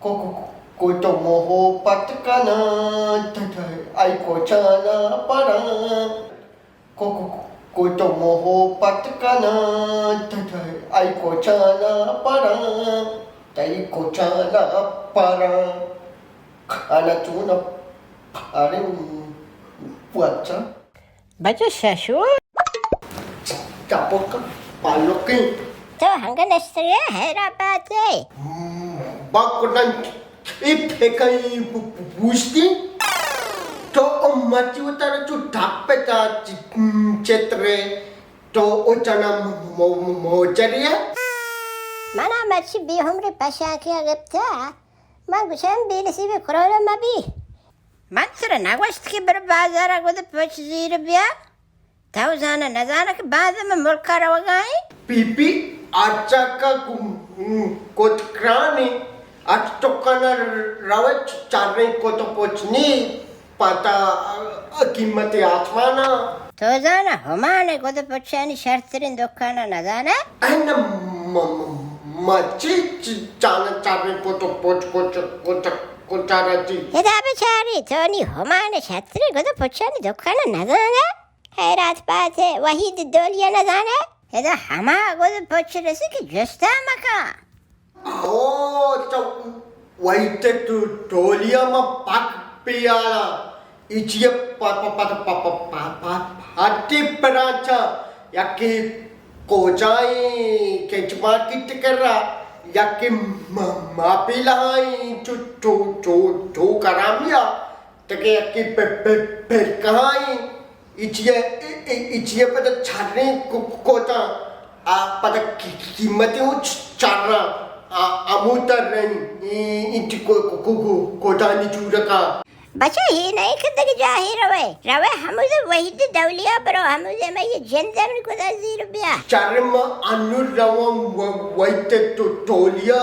Ko to moho patkana ai ko chana para ko to moho patkana ai ko chana para tai ko chana para ana tuna arin Badshah Baca Shasho Capok Balochi to hanggan istri Hyderabad Bakunan ipekai busti to mati utara tu dapeta cetre to ochana mojaria mana machi bi humre bashah gapta man gushan bi nasibe korona mabi Matrah nagwast ki bar bazar agud poch zir biya tauzana nazana ke baad mein mulk ka rawagai pipi acha ka kotkrani at tokana rawat charne ko to pochni pata kimmati atmana tauzana humane gud pochani shartrin dukkana nazana ana machi chana charne ko to poch Kotarati. Eda bechari toni humane shartrin gud pochani dukkana nazana Hayat baate wahid doliya nazana eda hama gud poch resi ki justa maka Oh, so wait to Tolia ma pak piala. Ichia hati peracha yaki kojai kechma kitkara yaki mapilai chu karamia take yaki perkai ichia pada charne kota pada kimati charra amutar inti kodani churaka बच्चा ही नहीं करते कि जाहिर रवे रवे हमसे वही तो दौलिया पर हमसे मैं ये जनता में को 10 रुपया charm anurrawam waite to tolia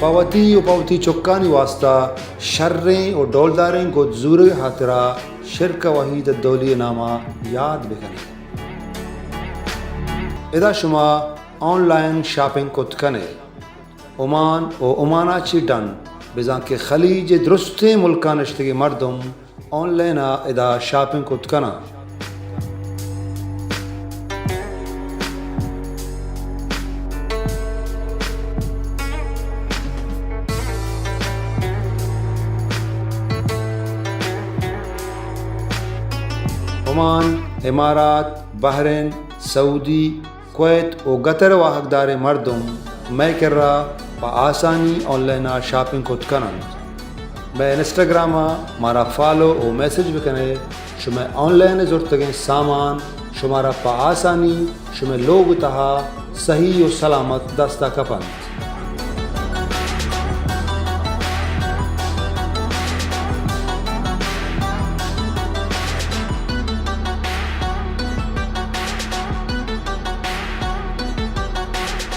पावती और पावती चौकानी वास्ता शर्रें और डोलदारें को ज़ूरे हातरा शिरका वहीद दौली नामा याद बिकने इदा शुमा ऑनलाइन शॉपिंग को तकने ओमान और ओमानाची डन बिजां के खलीज दुरुस्ते मुल्का नश्तगी मर्दम ऑनलाइन इदा शॉपिंग को तकना ओमान इमारात बहरीन सऊदी कुवैत और गतर वाहकदार मर्दम मैं कर रहा आसानी ऑनलाइन शॉपिंग को तकन मैं इंस्टाग्राम मारा फॉलो और मैसेज भी कने शुमे ऑनलाइन ज़रूरत के सामान शुमारा आसानी शुमे लोग तहा सही और सलामत दस्ता कपन